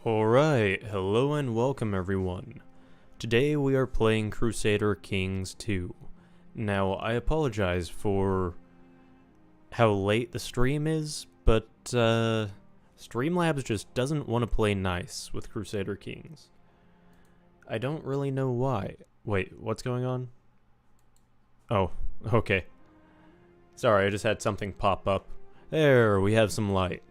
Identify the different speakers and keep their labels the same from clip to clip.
Speaker 1: Alright, hello and welcome everyone. Today we are playing Crusader Kings 2. Now, I apologize for how late the stream is, but Streamlabs just doesn't want to play nice with Crusader Kings. I don't really know why. Wait, what's going on? Oh, okay. Sorry, I just had something pop up. There, we have some light.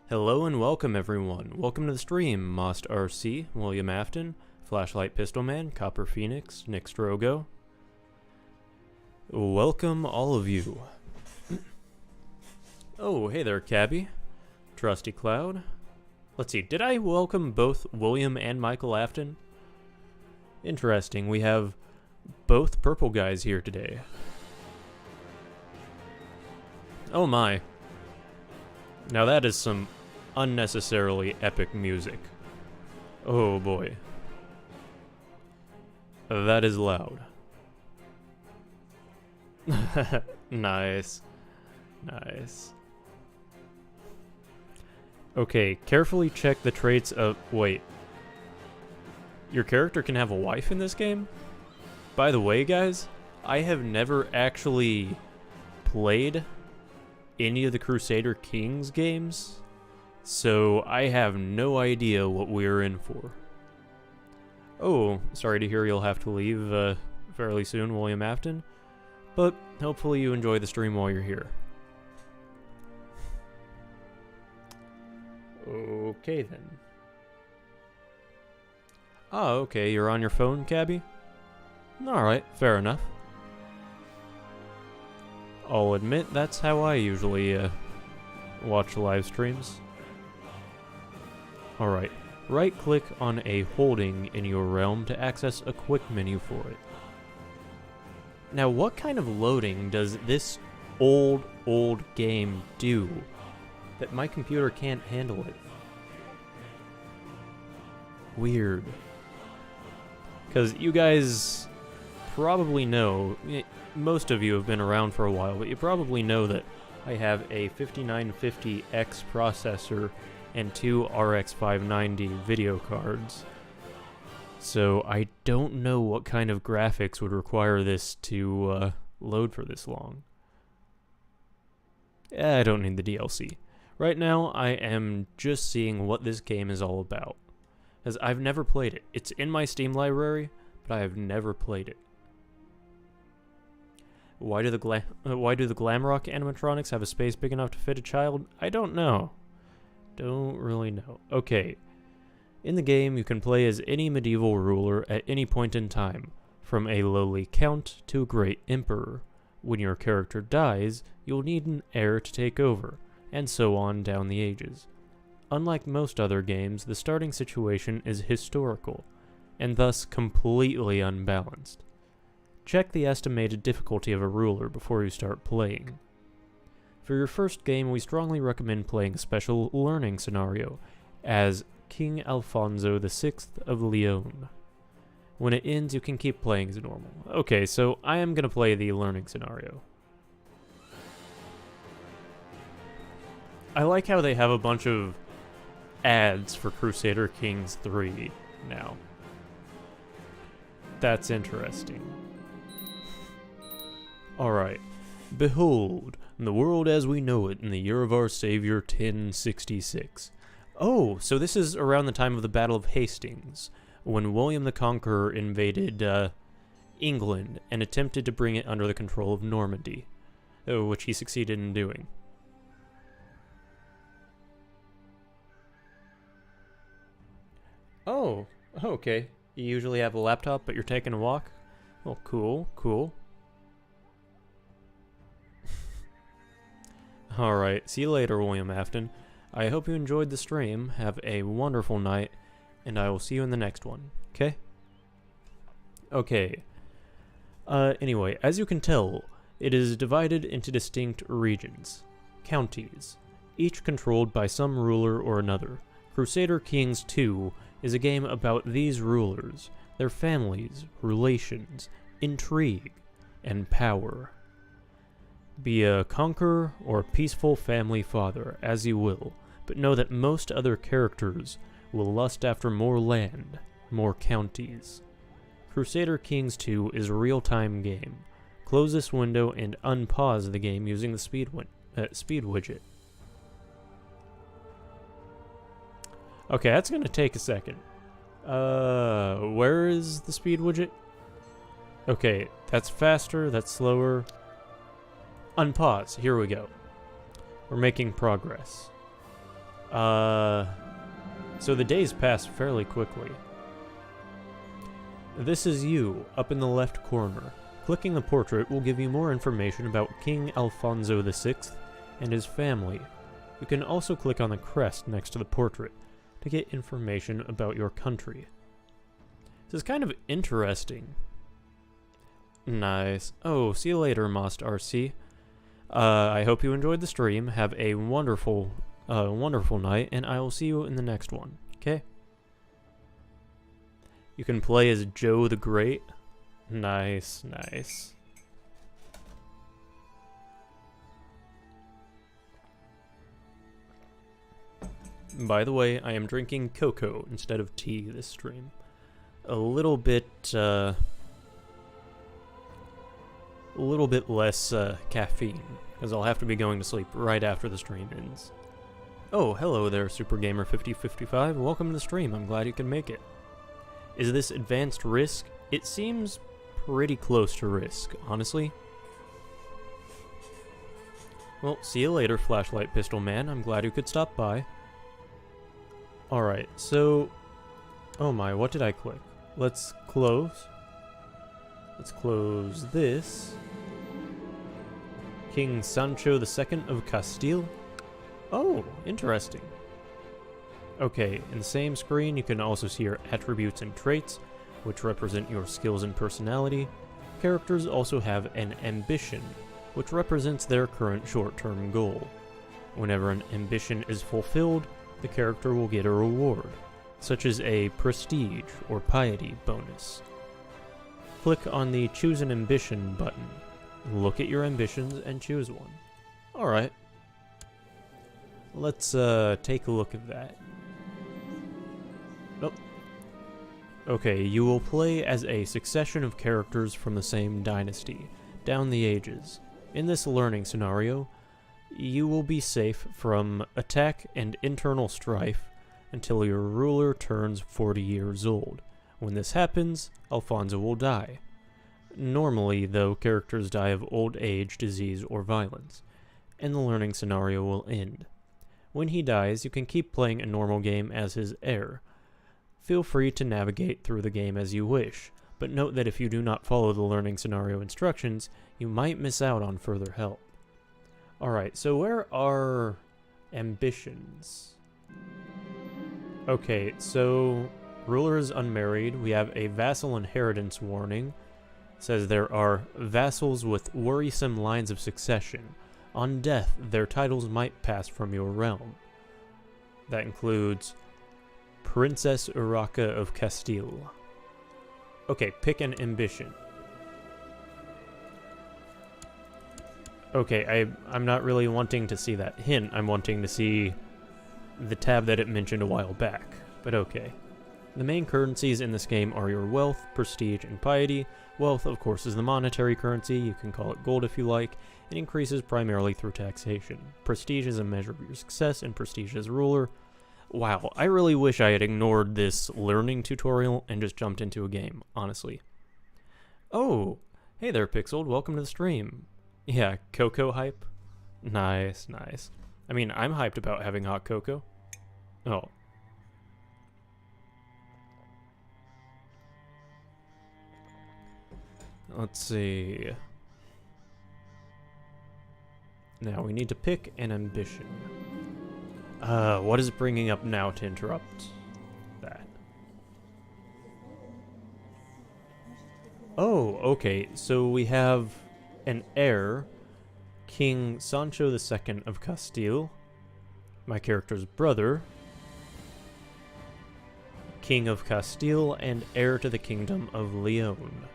Speaker 1: Hello and welcome everyone. Welcome to the stream, Most RC, William Afton, Flashlight Pistolman, Copper Phoenix, Nick Strogo. Welcome all of you. Oh, hey there, Cabby. Trusty Cloud. Let's see, did I welcome both William and Michael Afton? Interesting, we have both purple guys here today. Oh my. Now that is some unnecessarily epic music. Oh boy. That is loud. Nice. Nice. Okay, carefully check the traits of... Wait. Your character can have a wife in this game? By the way, guys, I have never actually played any of the Crusader Kings games, so I have no idea what we're in for. Oh, sorry to hear you'll have to leave fairly soon, William Afton, but hopefully you enjoy the stream while you're here. Okay then. Oh, okay, you're on your phone, Cabby? Alright, fair enough. I'll admit that's how I usually watch live streams. Alright, right-click on a holding in your realm to access a quick menu for it. Now, what kind of loading does this old game do that my computer can't handle it? Weird. Because you guys probably know, most of you have been around for a while, but you probably know that I have a 5950X processor and two RX 590 video cards. So I don't know what kind of graphics would require this to load for this long. I don't need the DLC. Right now, I am just seeing what this game is all about, as I've never played it. It's in my Steam library, but I have never played it. Why do the Glamrock animatronics have a space big enough to fit a child? I don't know. Don't really know. Okay. In the game, you can play as any medieval ruler at any point in time, from a lowly count to a great emperor. When your character dies, you'll need an heir to take over, and so on down the ages. Unlike most other games, the starting situation is historical, and thus completely unbalanced. Check the estimated difficulty of a ruler before you start playing. For your first game, we strongly recommend playing a special learning scenario as King Alfonso VI of Leon. When it ends, you can keep playing as normal. Okay, so I am going to play the learning scenario. I like how they have a bunch of ads for Crusader Kings 3 now. That's interesting. Alright. Behold, the world as we know it in the year of our Savior 1066. Oh, so this is around the time of the Battle of Hastings, when William the Conqueror invaded England and attempted to bring it under the control of Normandy, which he succeeded in doing. Oh, okay. You usually have a laptop, but you're taking a walk? Oh, cool, cool. Alright, see you later, William Afton. I hope you enjoyed the stream. Have a wonderful night, and I will see you in the next one, okay? Okay. Anyway, as you can tell, it is divided into distinct regions, counties, each controlled by some ruler or another. Crusader Kings 2 is a game about these rulers, their families, relations, intrigue, and power. Be a conqueror or a peaceful family father, as you will, but know that most other characters will lust after more land, more counties. Crusader Kings 2 is a real-time game. Close this window and unpause the game using the speed widget. Okay, that's gonna take a second. Where is the speed widget? Okay, that's faster, that's slower. Unpause, here we go. We're making progress. So the days pass fairly quickly. This is you, up in the left corner. Clicking the portrait will give you more information about King Alfonso VI and his family. You can also click on the crest next to the portrait to get information about your country. This is kind of interesting. Nice. Oh, see you later, Most RC. I hope you enjoyed the stream. Have a wonderful night, and I will see you in the next one, okay? You can play as Joe the Great. Nice, nice. By the way, I am drinking cocoa instead of tea this stream. A little bit less caffeine, because I'll have to be going to sleep right after the stream ends. Oh, hello there, SuperGamer5055. Welcome to the stream. I'm glad you can make it. Is this advanced Risk? It seems pretty close to Risk, honestly. Well, see you later, Flashlight Pistol Man. I'm glad you could stop by. Alright, so... Oh my, what did I click? Let's close. Let's close this. King Sancho II of Castile. Oh, interesting. Okay, in the same screen you can also see your attributes and traits, which represent your skills and personality. Characters also have an ambition, which represents their current short-term goal. Whenever an ambition is fulfilled, the character will get a reward, such as a prestige or piety bonus. Click on the Choose an Ambition button. Look at your ambitions and choose one. Alright. Let's take a look at that. Nope. Okay, you will play as a succession of characters from the same dynasty, down the ages. In this learning scenario, you will be safe from attack and internal strife until your ruler turns 40 years old. When this happens, Alfonso will die. Normally, though, characters die of old age, disease, or violence, and the learning scenario will end. When he dies, you can keep playing a normal game as his heir. Feel free to navigate through the game as you wish, but note that if you do not follow the learning scenario instructions, you might miss out on further help. Alright, so where are ambitions? Okay, so ruler is unmarried. We have a vassal inheritance warning. It says there are vassals with worrisome lines of succession. On death, their titles might pass from your realm. That includes Princess Urraca of Castile. Okay, pick an ambition. Okay, I'm not really wanting to see that hint. I'm wanting to see the tab that it mentioned a while back, but okay. The main currencies in this game are your wealth, prestige, and piety. Wealth, of course, is the monetary currency. You can call it gold if you like. It increases primarily through taxation. Prestige is a measure of your success and prestige as ruler. Wow, I really wish I had ignored this learning tutorial and just jumped into a game, honestly. Oh, hey there, Pixeled. Welcome to the stream. Yeah, cocoa hype. Nice, nice. I mean, I'm hyped about having hot cocoa. Oh. Let's see. Now we need to pick an ambition. What is it bringing up now to interrupt that? Oh, okay. So we have an heir, King Sancho II of Castile, my character's brother, King of Castile, and heir to the Kingdom of Leon.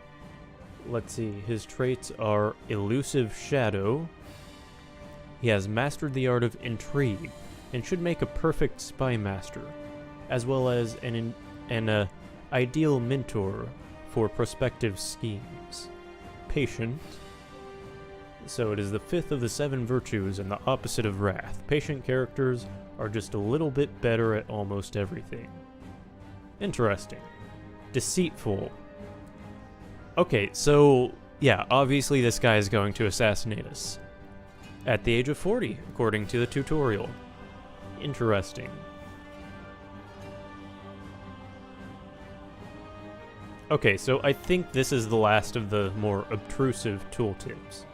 Speaker 1: Let's see, his traits are Elusive Shadow. He has mastered the art of intrigue, and should make a perfect Spymaster, as well as an ideal mentor for prospective schemes. Patient. So it is the fifth of the 7 virtues and the opposite of wrath. Patient characters are just a little bit better at almost everything. Interesting. Deceitful. Okay, so yeah, obviously this guy is going to assassinate us. At the age of 40, according to the tutorial. Interesting. Okay, so I think this is the last of the more obtrusive tooltips.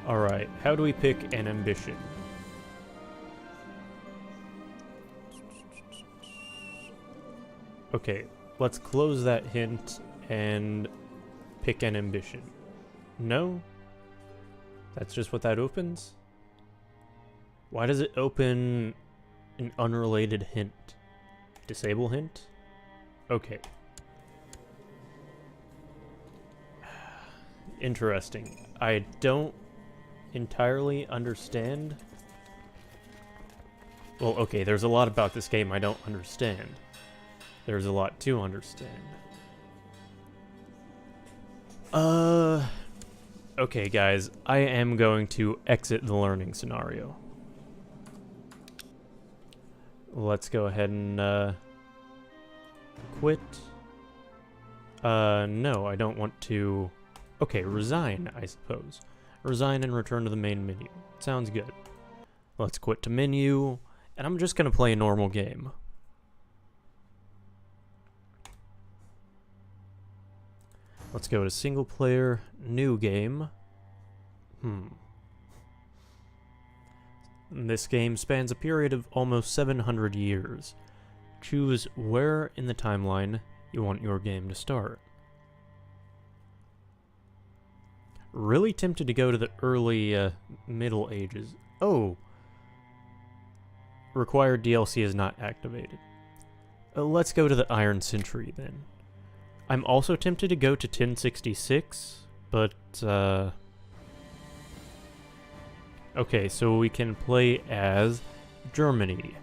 Speaker 1: Alright, how do we pick an ambition? Okay, let's close that hint and pick an ambition. No? That's just what that opens? Why does it open an unrelated hint? Disable hint? Okay. Interesting. I don't entirely understand. Well, okay, there's a lot about this game I don't understand. There's a lot to understand. Okay, guys, I am going to exit the learning scenario. Let's go ahead and, quit. No, I don't want to... Okay, resign, I suppose. Resign and return to the main menu. Sounds good. Let's quit to menu, and I'm just gonna play a normal game. Let's go to single player, new game. This game spans a period of almost 700 years. Choose where in the timeline you want your game to start. Really tempted to go to the early Middle Ages. Oh! Required DLC is not activated. Let's go to the Iron Century then. I'm also tempted to go to 1066, but okay, so we can play as Germany,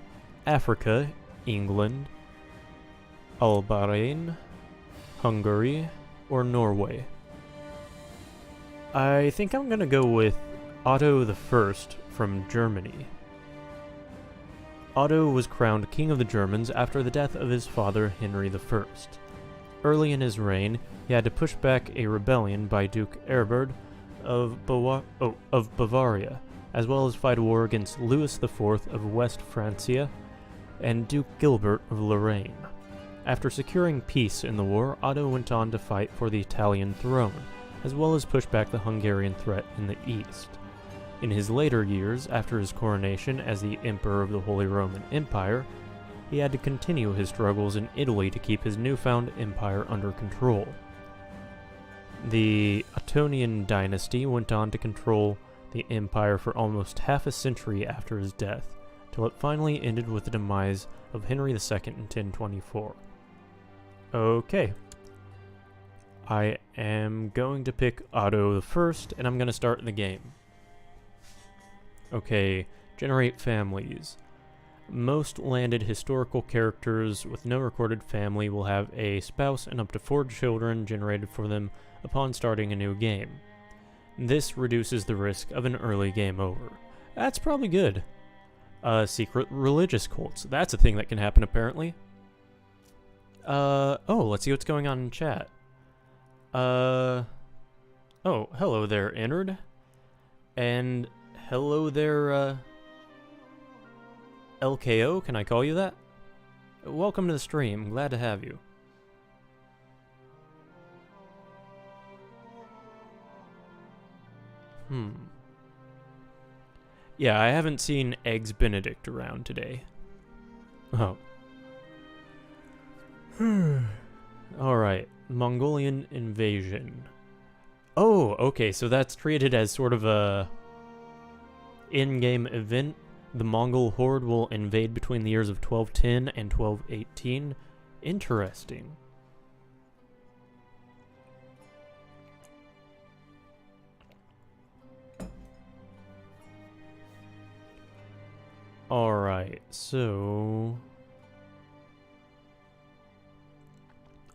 Speaker 1: Africa, England, Albania, Hungary, or Norway. I think I'm gonna go with Otto I from Germany. Otto was crowned King of the Germans after the death of his father Henry I. Early in his reign, he had to push back a rebellion by Duke Erbert of Bavaria, as well as fight a war against Louis IV of West Francia and Duke Gilbert of Lorraine. After securing peace in the war, Otto went on to fight for the Italian throne, as well as push back the Hungarian threat in the east. In his later years, after his coronation as the Emperor of the Holy Roman Empire, he had to continue his struggles in Italy to keep his newfound empire under control. The Ottonian dynasty went on to control the empire for almost half a century after his death, till it finally ended with the demise of Henry II in 1024. Okay. I am going to pick Otto I, and I'm going to start the game. Okay, generate families. Most landed historical characters with no recorded family will have a spouse and up to 4 children generated for them upon starting a new game. This reduces the risk of an early game over. That's probably good. Secret religious cults. That's a thing that can happen apparently. Oh, let's see what's going on in chat. Oh, hello there, Innard. And hello there, LKO, can I call you that? Welcome to the stream, glad to have you. Yeah, I haven't seen Eggs Benedict around today. Oh. Alright, Mongolian Invasion. Oh, okay, so that's treated as sort of a in-game event. The Mongol horde will invade between the years of 1210 and 1218. Interesting. Alright, so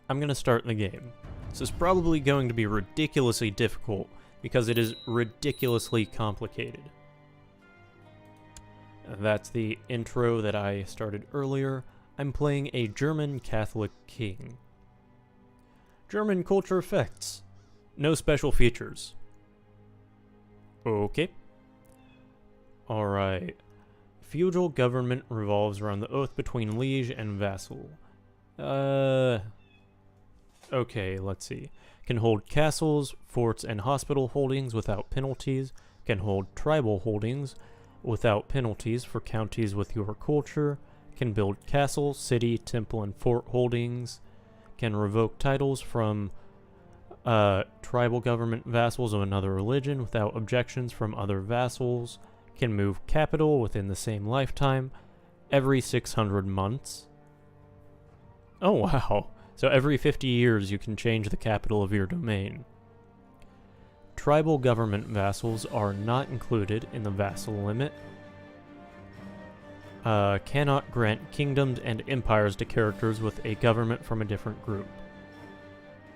Speaker 1: I'm gonna start the game. This is probably going to be ridiculously difficult because it is ridiculously complicated. That's the intro that I started earlier. I'm playing a German Catholic king. German culture effects. No special features. Okay. Alright. Feudal government revolves around the oath between liege and vassal. Okay, let's see. Can hold castles, forts, and hospital holdings without penalties. Can hold tribal holdings without penalties for counties with your culture. Can build castle, city, temple, and fort holdings. Can revoke titles from tribal government vassals of another religion without objections from other vassals. Can move capital within the same lifetime every 600 months. Oh, wow. So every 50 years you can change the capital of your domain. Tribal government vassals are not included in the vassal limit. Cannot grant kingdoms and empires to characters with a government from a different group.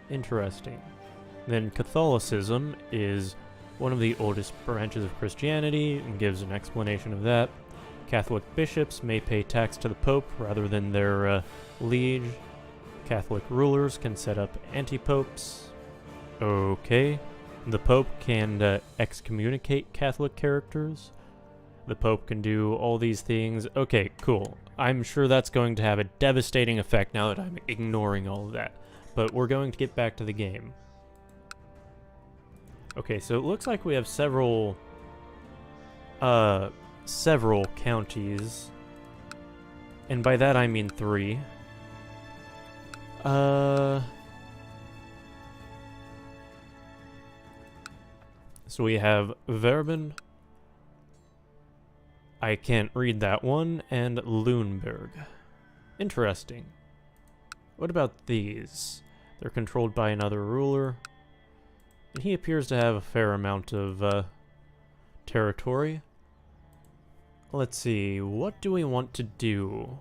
Speaker 1: Interesting. Then Catholicism is one of the oldest branches of Christianity and gives an explanation of that. Catholic bishops may pay tax to the Pope rather than their liege. Catholic rulers can set up anti-popes. Okay. The Pope can excommunicate Catholic characters. The Pope can do all these things. Okay, cool. I'm sure that's going to have a devastating effect now that I'm ignoring all of that. But we're going to get back to the game. Okay, so it looks like we have several counties. And by that I mean 3. So we have Verben. I can't read that one, and Lüneburg. Interesting. What about these? They're controlled by another ruler. And he appears to have a fair amount of territory. Let's see, what do we want to do?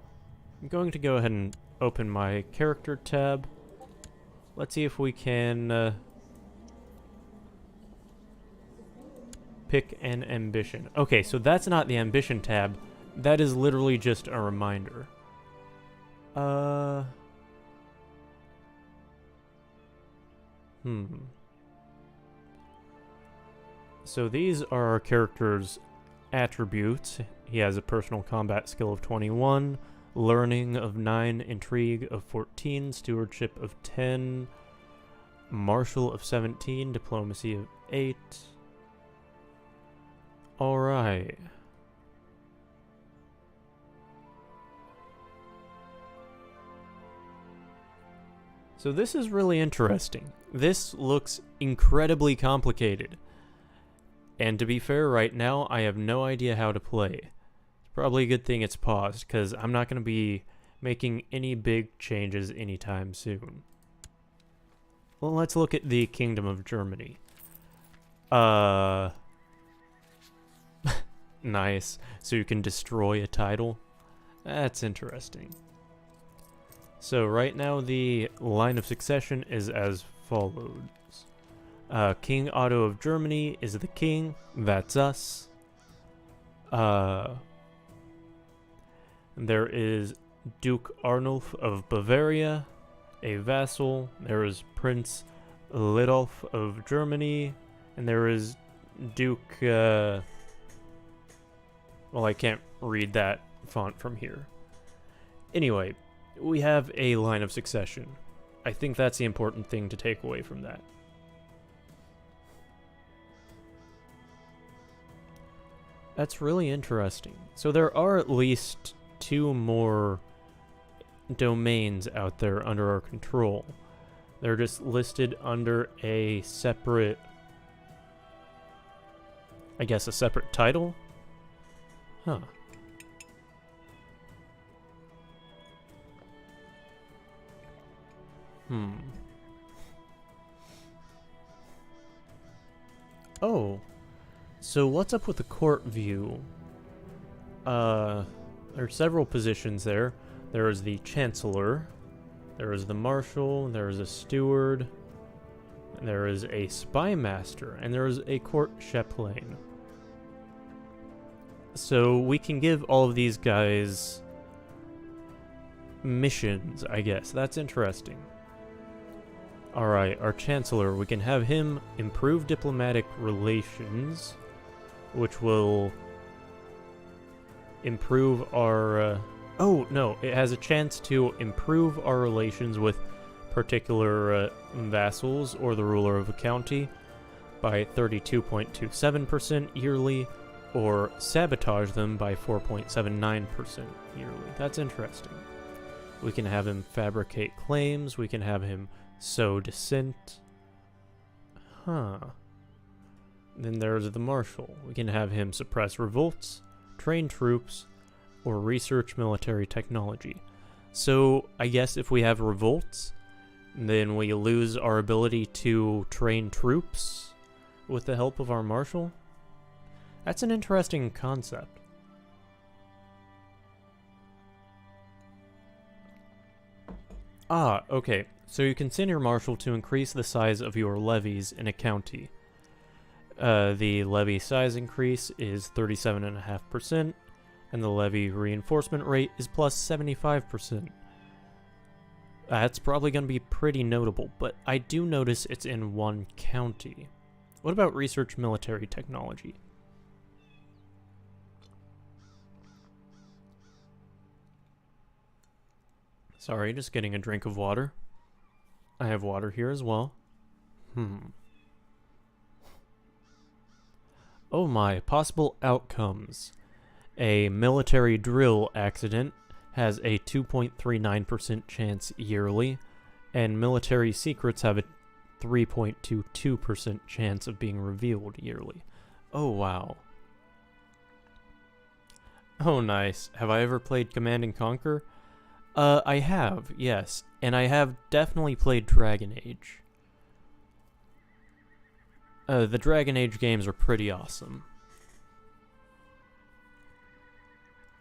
Speaker 1: I'm going to go ahead and open my character tab. Let's see if we can pick an ambition. Okay, so that's not the ambition tab. That is literally just a reminder. So these are our character's attributes. He has a personal combat skill of 21, learning of 9, intrigue of 14, stewardship of 10, martial of 17, diplomacy of 8. Alright. So this is really interesting. This looks incredibly complicated. And to be fair, right now, I have no idea how to play. It's probably a good thing it's paused, because I'm not going to be making any big changes anytime soon. Well, let's look at the Kingdom of Germany. Nice. So you can destroy a title. That's interesting. So right now the line of succession is as follows. King Otto of Germany is the king. That's us. There is Duke Arnulf of Bavaria, a vassal. There is Prince Lidolf of Germany, and there is Duke, well, I can't read that font from here. Anyway, we have a line of succession. I think that's the important thing to take away from that. That's really interesting. So there are at least 2 more domains out there under our control. They're just listed under a separate, I guess, a separate title? Huh. Oh. So what's up with the court view? There are several positions there. There is the Chancellor, there is the Marshal, there is a Steward, there is a Spymaster, and there is a Court Chaplain. So we can give all of these guys missions, I guess. That's interesting. Alright, our Chancellor, we can have him improve diplomatic relations, which will improve our... oh, no, it has a chance to improve our relations with particular vassals or the ruler of a county by 32.27% yearly, or sabotage them by 4.79% yearly. That's interesting. We can have him fabricate claims, we can have him sow dissent. Huh. Then there's the Marshal. We can have him suppress revolts, train troops, or research military technology. So I guess if we have revolts, then we lose our ability to train troops with the help of our Marshal? That's an interesting concept. Ah, okay. So you can send your Marshal to increase the size of your levies in a county. The levy size increase is 37.5%, and the levy reinforcement rate is plus 75%. That's probably going to be pretty notable, but I do notice it's in one county. What about research military technology? Sorry, just getting a drink of water. I have water here as well. Oh my, possible outcomes. A military drill accident has a 2.39% chance yearly, and military secrets have a 3.22% chance of being revealed yearly. Oh wow. Oh nice. Have I ever played Command & Conquer? I have, yes. And I have definitely played Dragon Age. The Dragon Age games are pretty awesome.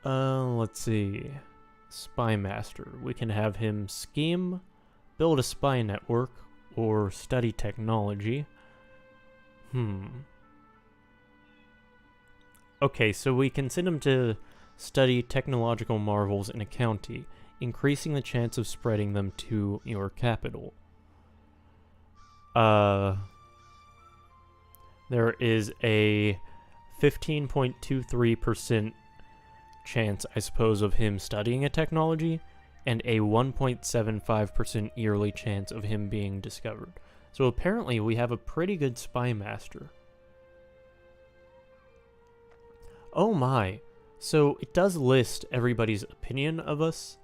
Speaker 1: Let's see. Spymaster. We can have him scheme, build a spy network, or study technology. Okay, so we can send him to study technological marvels in a county, increasing the chance of spreading them to your capital. There is a 15.23% chance, I suppose, of him studying a technology, and a 1.75% yearly chance of him being discovered. So apparently we have a pretty good Spymaster. Oh my. So it does list everybody's opinion of us.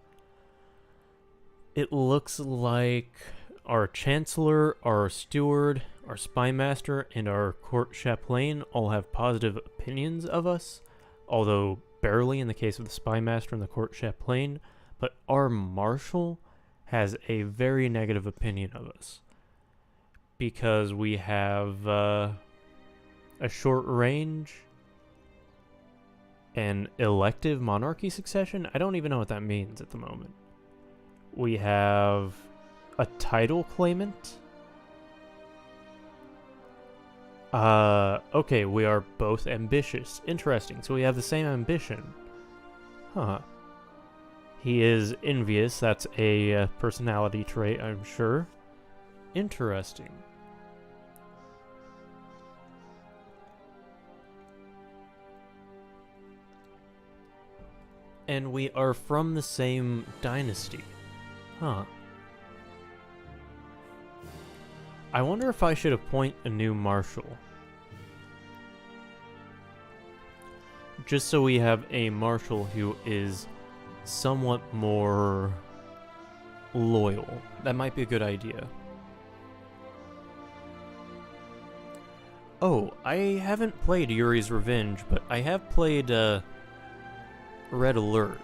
Speaker 1: It looks like our Chancellor, our Steward, our Spymaster, and our Court Chaplain all have positive opinions of us, although barely in the case of the Spymaster and the Court Chaplain, but our Marshal has a very negative opinion of us, because we have a short range, an elective monarchy succession. I don't even know what that means at the moment. We have a title claimant. Okay, we are both ambitious. Interesting, so we have the same ambition. Huh. He is envious, that's a personality trait, I'm sure. Interesting. And we are from the same dynasty. Huh. I wonder if I should appoint a new marshal. Just so we have a marshal who is somewhat more loyal. That might be a good idea. Oh, I haven't played Yuri's Revenge, but I have played Red Alert.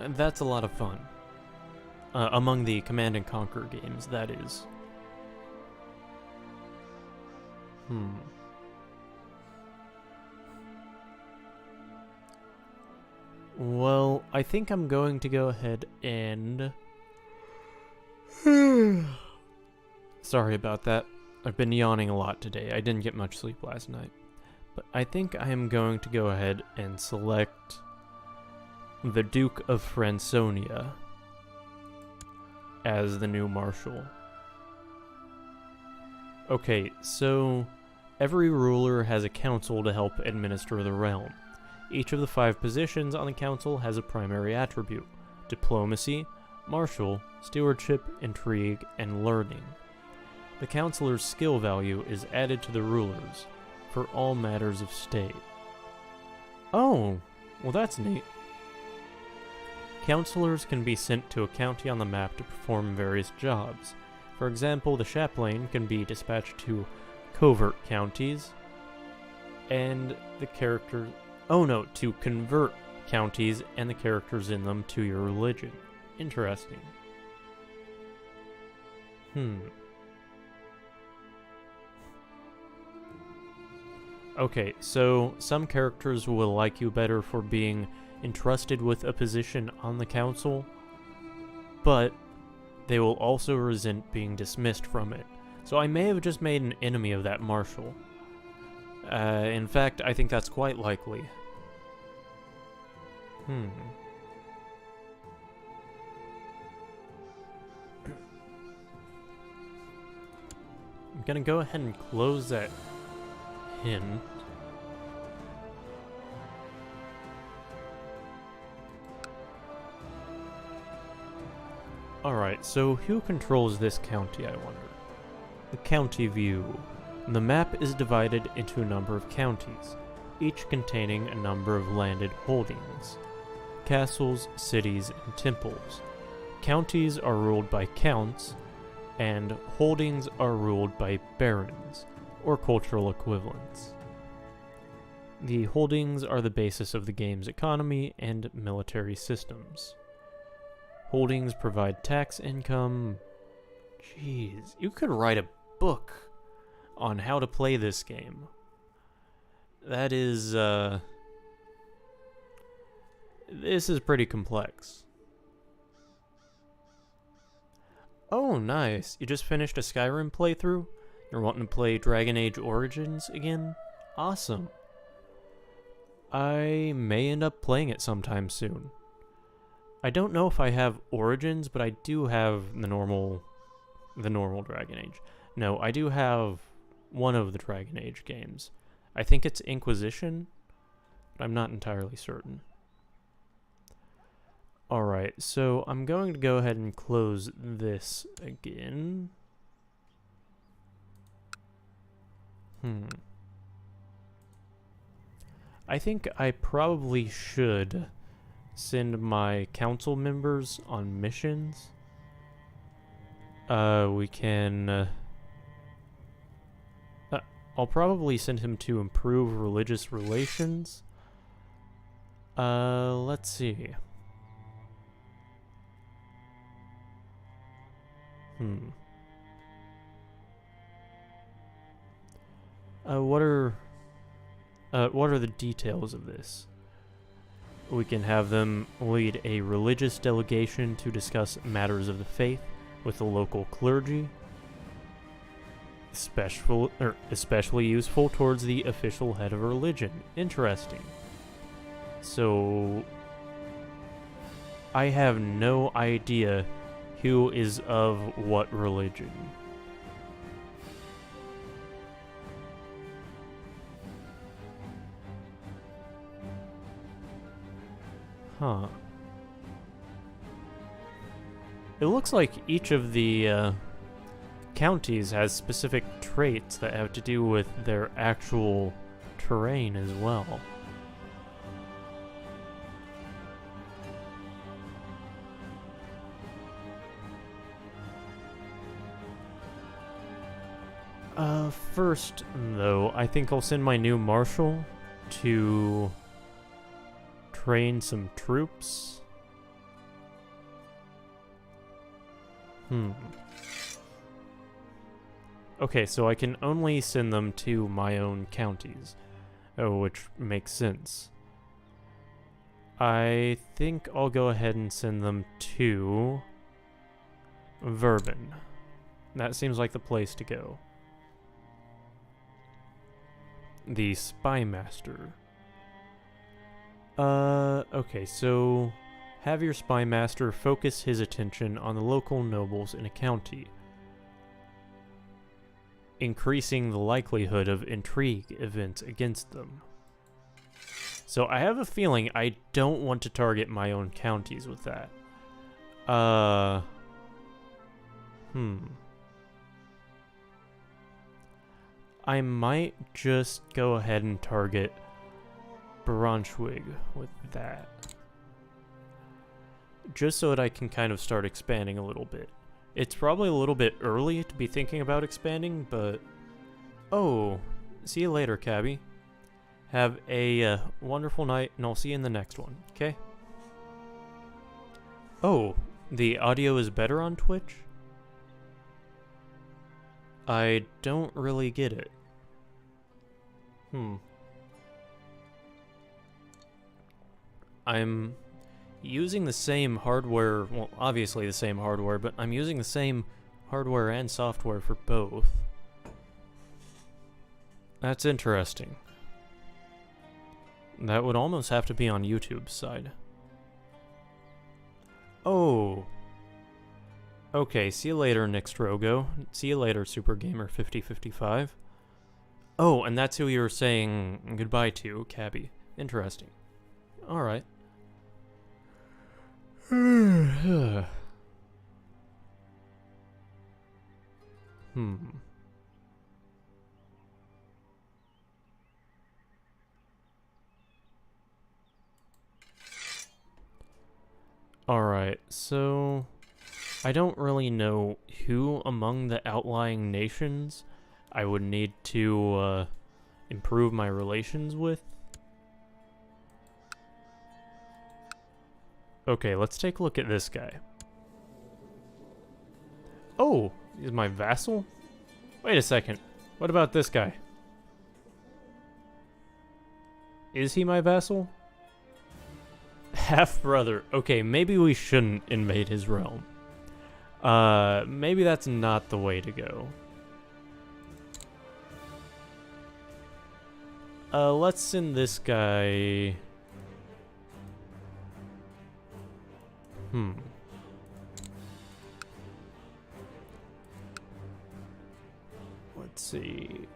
Speaker 1: That's a lot of fun. Among the Command and Conquer games, that is. Well, I think I'm going to go ahead and... Sorry about that. I've been yawning a lot today. I didn't get much sleep last night. But I think I am going to go ahead and select the Duke of Franconia as the new marshal. Okay, so every ruler has a council to help administer the realm. Each of the 5 positions on the council has a primary attribute: diplomacy, martial, stewardship, intrigue, and learning. The counselor's skill value is added to the rulers for all matters of state. Oh, well that's neat. Counselors can be sent to a county on the map to perform various jobs. For example, the chaplain can be dispatched to covert counties, and the character... Oh no, to convert counties and the characters in them to your religion. Interesting. Okay, so some characters will like you better for being entrusted with a position on the council, but they will also resent being dismissed from it. So I may have just made an enemy of that marshal. In fact, I think that's quite likely. I'm gonna go ahead and close that hint. Alright, so who controls this county, I wonder? The county view. The map is divided into a number of counties, each containing a number of landed holdings: castles, cities, and temples. Counties are ruled by counts, and holdings are ruled by barons, or cultural equivalents. The holdings are the basis of the game's economy and military systems. Holdings provide tax income. Jeez, you could write a book on how to play this game. That is, this is pretty complex. Oh, nice. You just finished a Skyrim playthrough? You're wanting to play Dragon Age Origins again? Awesome. I may end up playing it sometime soon. I don't know if I have Origins, but I do have the normal Dragon Age. No, I do have one of the Dragon Age games. I think it's Inquisition, but I'm not entirely certain. Alright, so I'm going to go ahead and close this again. I think I probably should send my council members on missions. We can... I'll probably send him to improve religious relations. Let's see. What are the details of this? We can have them lead a religious delegation to discuss matters of the faith with the local clergy. Especially useful towards the official head of religion. Interesting. So, I have no idea who is of what religion. Huh. It looks like each of the counties has specific traits that have to do with their actual terrain as well. First, though, I think I'll send my new marshal to train some troops. Okay, so I can only send them to my own counties, which makes sense. I think I'll go ahead and send them to Verbin. That seems like the place to go. The Spymaster. Okay, so have your Spymaster focus his attention on the local nobles in a county, increasing the likelihood of intrigue events against them. So I have a feeling I don't want to target my own counties with that. I might just go ahead and target Braunschweig with that. Just so that I can kind of start expanding a little bit. It's probably a little bit early to be thinking about expanding, but... Oh, see you later, Cabby. Have a wonderful night, and I'll see you in the next one, okay? Oh, the audio is better on Twitch? I don't really get it. I'm using the same hardware, well, obviously the same hardware, but I'm using the same hardware and software for both. That's interesting. That would almost have to be on YouTube's side. Oh. Okay, see you later, Nixtrogo. See you later, Super Gamer 5055. Oh, and that's who you were saying goodbye to, Cabby. Interesting. Alright. Alright, so... I don't really know who among the outlying nations I would need to improve my relations with. Okay, let's take a look at this guy. Oh, he's my vassal? Wait a second. What about this guy? Is he my vassal? Half-brother. Okay, maybe we shouldn't invade his realm. Maybe that's not the way to go. Let's send this guy... Let's see...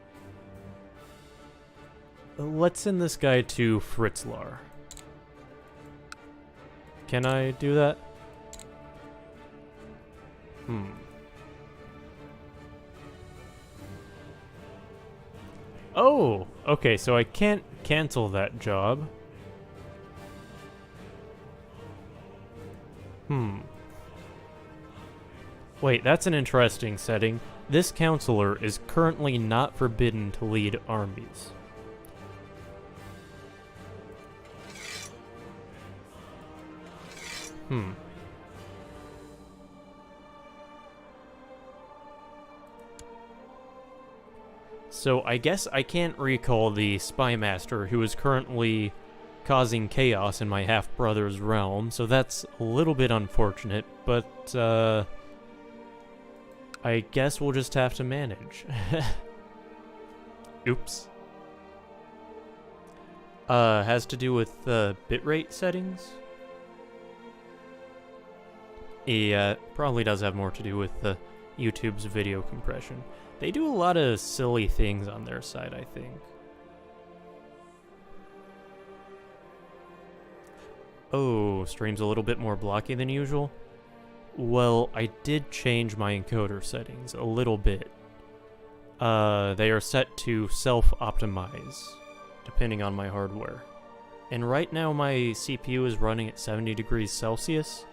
Speaker 1: Let's send this guy to Fritzlar. Can I do that? Oh! Okay, so I can't cancel that job. Wait, that's an interesting setting. This counselor is currently not forbidden to lead armies. So I guess I can't recall the Spymaster who is currently causing chaos in my half-brother's realm, so that's a little bit unfortunate, but I guess we'll just have to manage. Oops. Has to do with bitrate settings? Yeah, probably does have more to do with YouTube's video compression. They do a lot of silly things on their side, I think. Oh, stream's a little bit more blocky than usual. Well, I did change my encoder settings a little bit. They are set to self-optimize, depending on my hardware. And right now my CPU is running at 70 degrees Celsius,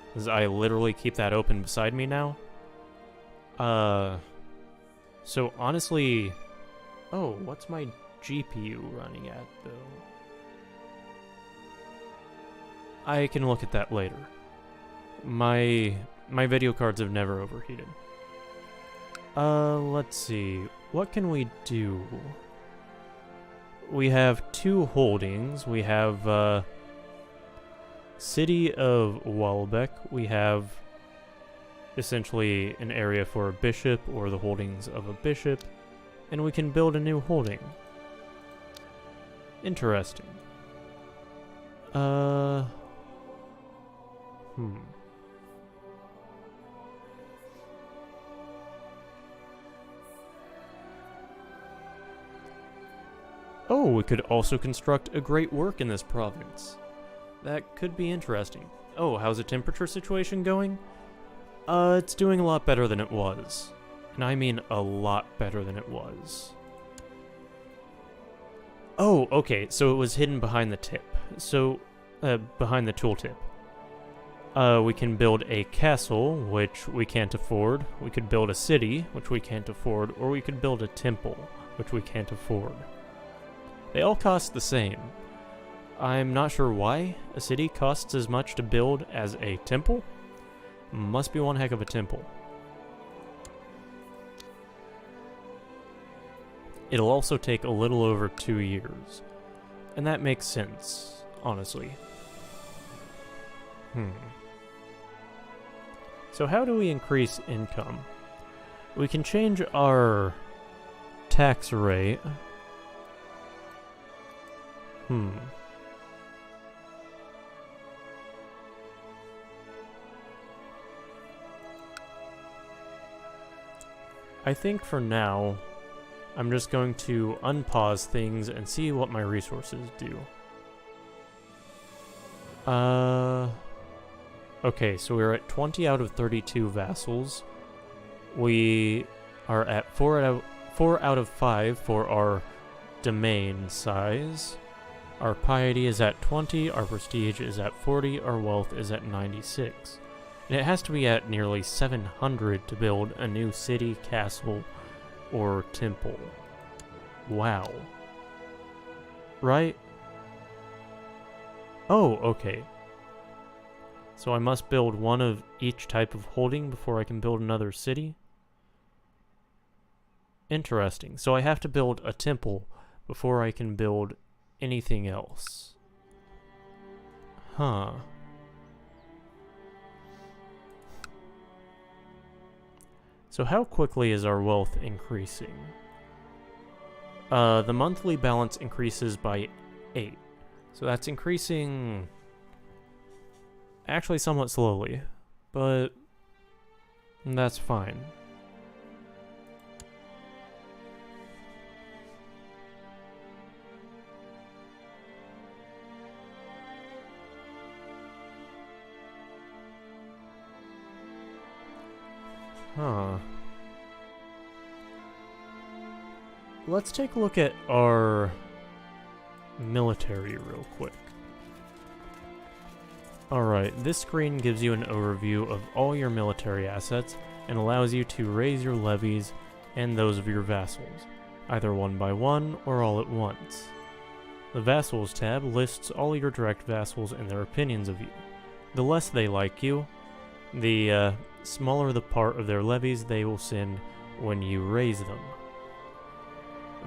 Speaker 1: because I literally keep that open beside me now. So honestly... Oh, what's my GPU running at, though? I can look at that later. My video cards have never overheated. Let's see. What can we do? We have 2 holdings. We have, City of Walbeck. We have essentially an area for a bishop or the holdings of a bishop. And we can build a new holding. Interesting. Oh, we could also construct a great work in this province. That could be interesting. Oh, how's the temperature situation going? It's doing a lot better than it was. And I mean a lot better than it was. Oh, okay, so it was hidden behind the tip. So, behind the tooltip. We can build a castle, which we can't afford. We could build a city, which we can't afford. Or we could build a temple, which we can't afford. They all cost the same. I'm not sure why a city costs as much to build as a temple. Must be one heck of a temple. It'll also take a little over 2 years. And that makes sense, honestly. So how do we increase income? We can change our tax rate. I think for now, I'm just going to unpause things and see what my resources do. Okay, so we're at 20 out of 32 vassals. We are at 4 out of 5 for our domain size. Our piety is at 20, our prestige is at 40, our wealth is at 96. And it has to be at nearly 700 to build a new city, castle, or temple. Wow. Right? Oh, okay. So I must build one of each type of holding before I can build another city? Interesting. So I have to build a temple before I can build anything else. Huh. So how quickly is our wealth increasing? The monthly balance increases by 8. So that's increasing actually somewhat slowly, but that's fine. Huh. Let's take a look at our military real quick. Alright, this screen gives you an overview of all your military assets and allows you to raise your levies and those of your vassals, either one by one or all at once. The Vassals tab lists all your direct vassals and their opinions of you. The less they like you, the smaller the part of their levies they will send when you raise them.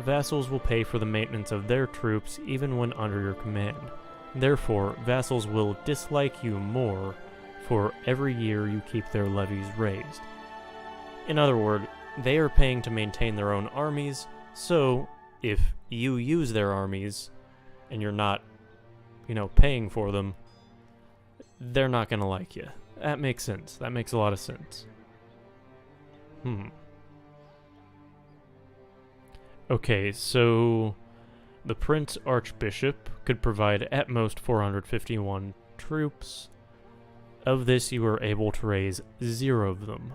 Speaker 1: Vassals will pay for the maintenance of their troops even when under your command. Therefore, vassals will dislike you more for every year you keep their levies raised. In other words, they are paying to maintain their own armies, so if you use their armies and you're not, paying for them, they're not gonna like you. That makes sense. That makes a lot of sense. Okay, so the Prince Archbishop could provide at most 451 troops. Of this, you are able to raise 0 of them,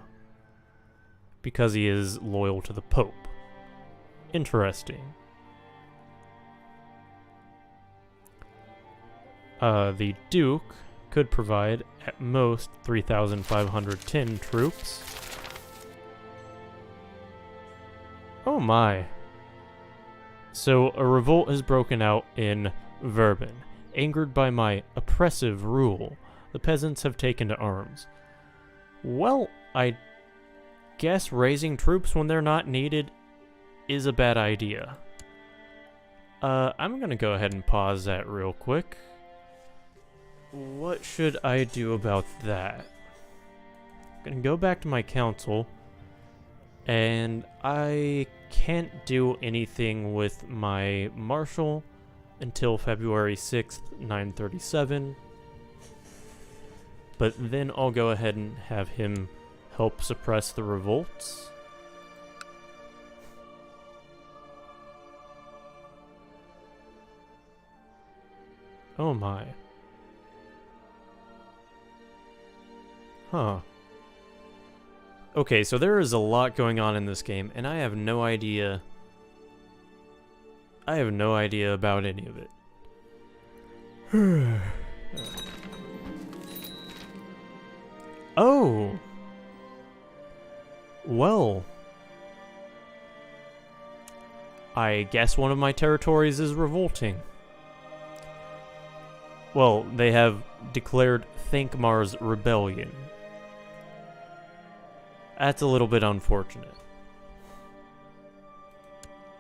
Speaker 1: because he is loyal to the Pope. Interesting. The Duke could provide, at most, 3,510 troops. Oh my. So, a revolt has broken out in Verben. Angered by my oppressive rule, the peasants have taken to arms. Well, I guess raising troops when they're not needed is a bad idea. I'm gonna go ahead and pause that real quick. What should I do about that? I'm gonna go back to my council, and I can't do anything with my marshal until February 6th, 937. But then I'll go ahead and have him help suppress the revolts. Oh my. Huh. Okay, so there is a lot going on in this game, and I have no idea... about any of it. Oh! Well... I guess one of my territories is revolting. Well, they have declared Thankmar's rebellion. That's a little bit unfortunate.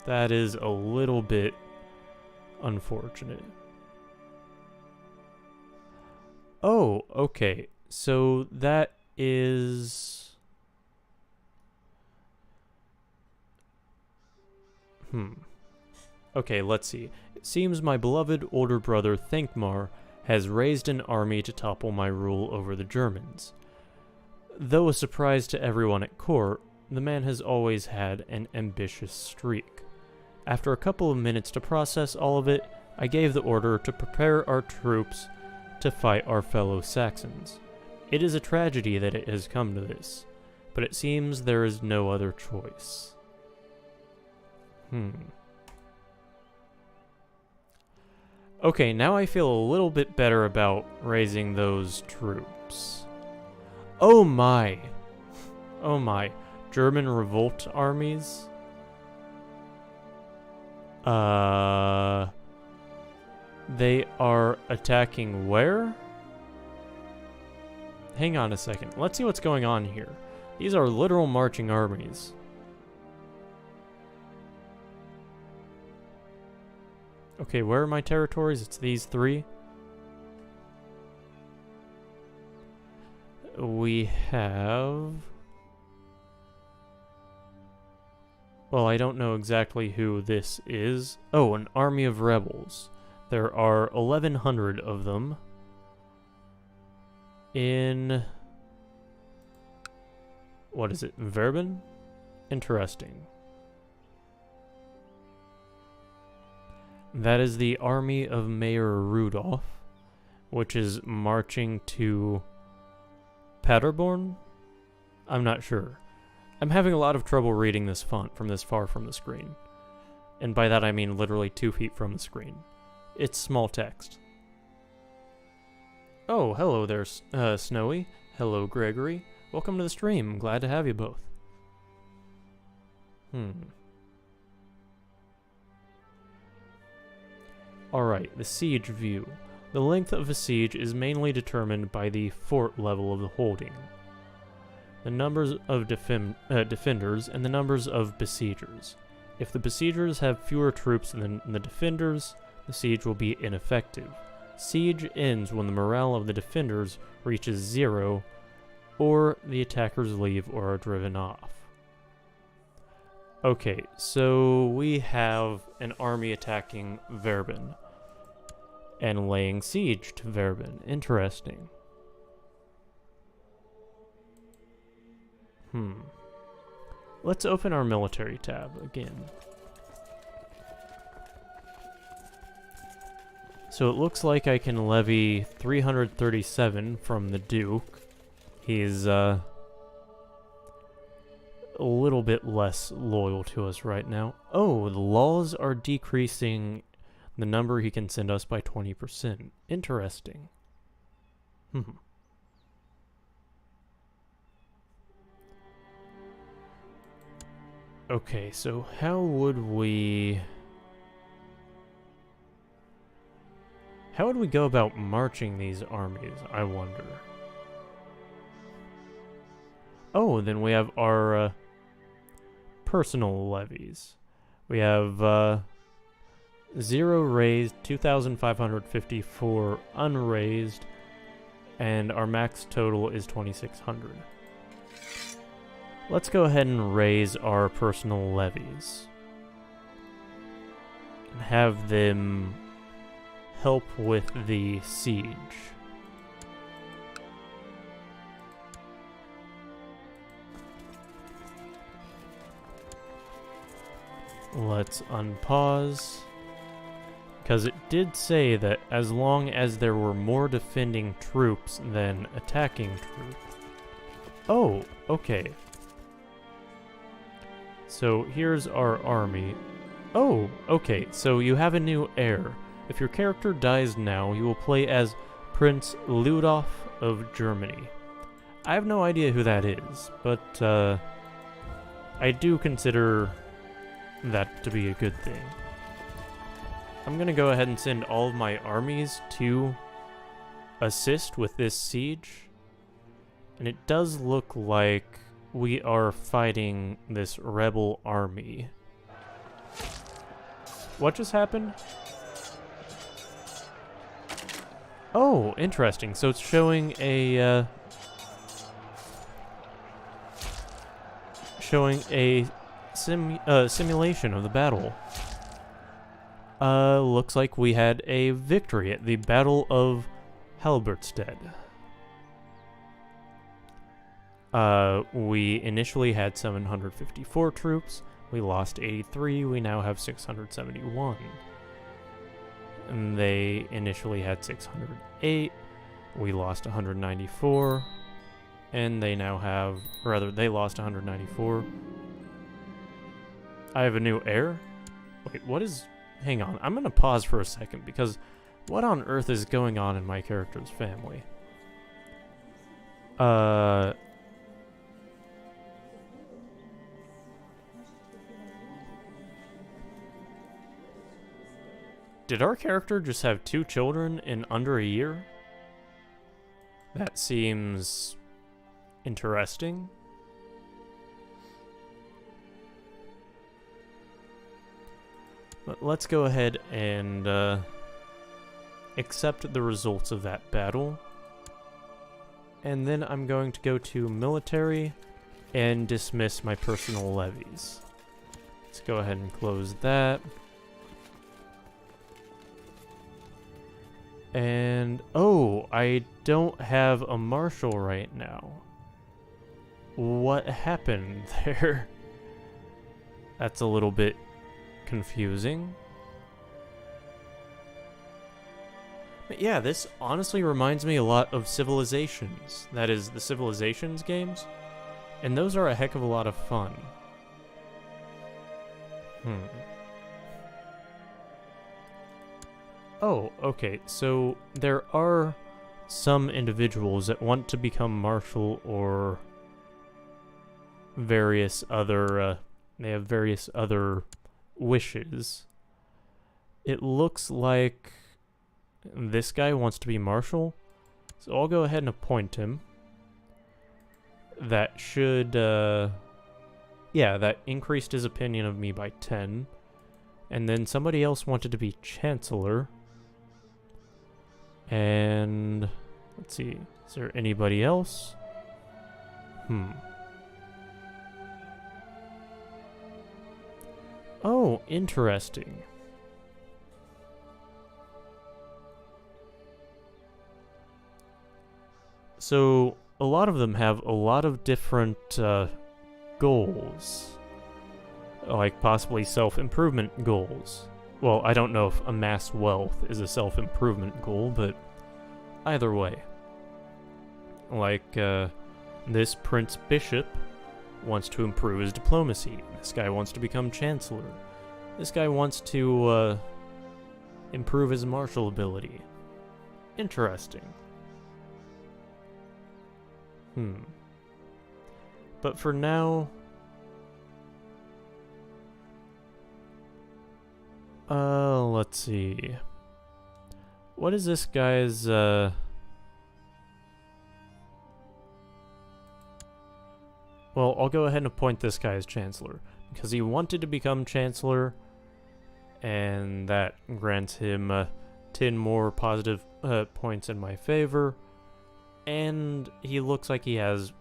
Speaker 1: That is a little bit unfortunate. Oh, okay. So that is... Okay, let's see. It seems my beloved older brother Thankmar has raised an army to topple my rule over the Germans. Though a surprise to everyone at court, the man has always had an ambitious streak. After a couple of minutes to process all of it, I gave the order to prepare our troops to fight our fellow Saxons. It is a tragedy that it has come to this, but it seems there is no other choice. Okay, now I feel a little bit better about raising those troops. Oh my! Oh my. German revolt armies? They are attacking where? Hang on a second. Let's see what's going on here. These are literal marching armies. Okay, where are my territories? It's these 3. We have... Well, I don't know exactly who this is. Oh, an army of rebels. There are 1,100 of them. In... What is it? Verben? Interesting. That is the army of Mayor Rudolph, which is marching to Paderborn? I'm not sure. I'm having a lot of trouble reading this font from this far from the screen. And by that I mean literally 2 feet from the screen. It's small text. Oh, hello there, Snowy. Hello, Gregory. Welcome to the stream. Glad to have you both. Alright, the siege view. The length of a siege is mainly determined by the fort level of the holding, the numbers of defenders, and the numbers of besiegers. If the besiegers have fewer troops than the defenders, the siege will be ineffective. Siege ends when the morale of the defenders reaches 0, or the attackers leave or are driven off. Okay, so we have an army attacking Verben and laying siege to Verben. Interesting. Let's open our military tab again. So it looks like I can levy 337 from the Duke. He's, a little bit less loyal to us right now. Oh, the laws are decreasing the number he can send us by 20%. Interesting. Okay, so how would we go about marching these armies, I wonder? Oh, then we have our personal levies. We have 0 raised, 2,554 unraised, and our max total is 2,600. Let's go ahead and raise our personal levies and have them help with the siege. Let's unpause, because it did say that as long as there were more defending troops than attacking troops. Oh, okay. So here's our army. Oh, okay, so you have a new heir. If your character dies now, you will play as Prince Ludolf of Germany. I have no idea who that is, but I do consider that to be a good thing. I'm gonna go ahead and send all of my armies to assist with this siege. And it does look like we are fighting this rebel army. What just happened? Oh, interesting. So it's showing a simulation of the battle. Looks like we had a victory at the Battle of Halberstadt. We initially had 754 troops. We lost 83. We now have 671. And they initially had 608. We lost 194. And they now have, rather, they lost 194. I have a new heir? Wait, what is... Hang on, I'm gonna pause for a second, because what on earth is going on in my character's family? Did our character just have 2 children in under a year? That seems interesting. But let's go ahead and accept the results of that battle. And then I'm going to go to military and dismiss my personal levies. Let's go ahead and close that. And, oh, I don't have a marshal right now. What happened there? That's a little bit confusing. But yeah, this honestly reminds me a lot of Civilizations. That is, the Civilizations games. And those are a heck of a lot of fun. Oh, okay, so there are some individuals that want to become marshal or various other, they have various other wishes. It looks like this guy wants to be marshal, so I'll go ahead and appoint him. That should, yeah, that increased his opinion of me by 10. And then somebody else wanted to be Chancellor. And let's see, is there anybody else? Oh, interesting. So, a lot of them have a lot of different goals. Like possibly self-improvement goals. Well, I don't know if amass wealth is a self-improvement goal, but either way. Like, this Prince Bishop wants to improve his diplomacy. This guy wants to become Chancellor. This guy wants to, improve his martial ability. Interesting. But for now... let's see. What is this guy's, Well, I'll go ahead and appoint this guy as Chancellor, because he wanted to become Chancellor, and that grants him 10 more positive points in my favor, and he looks like he has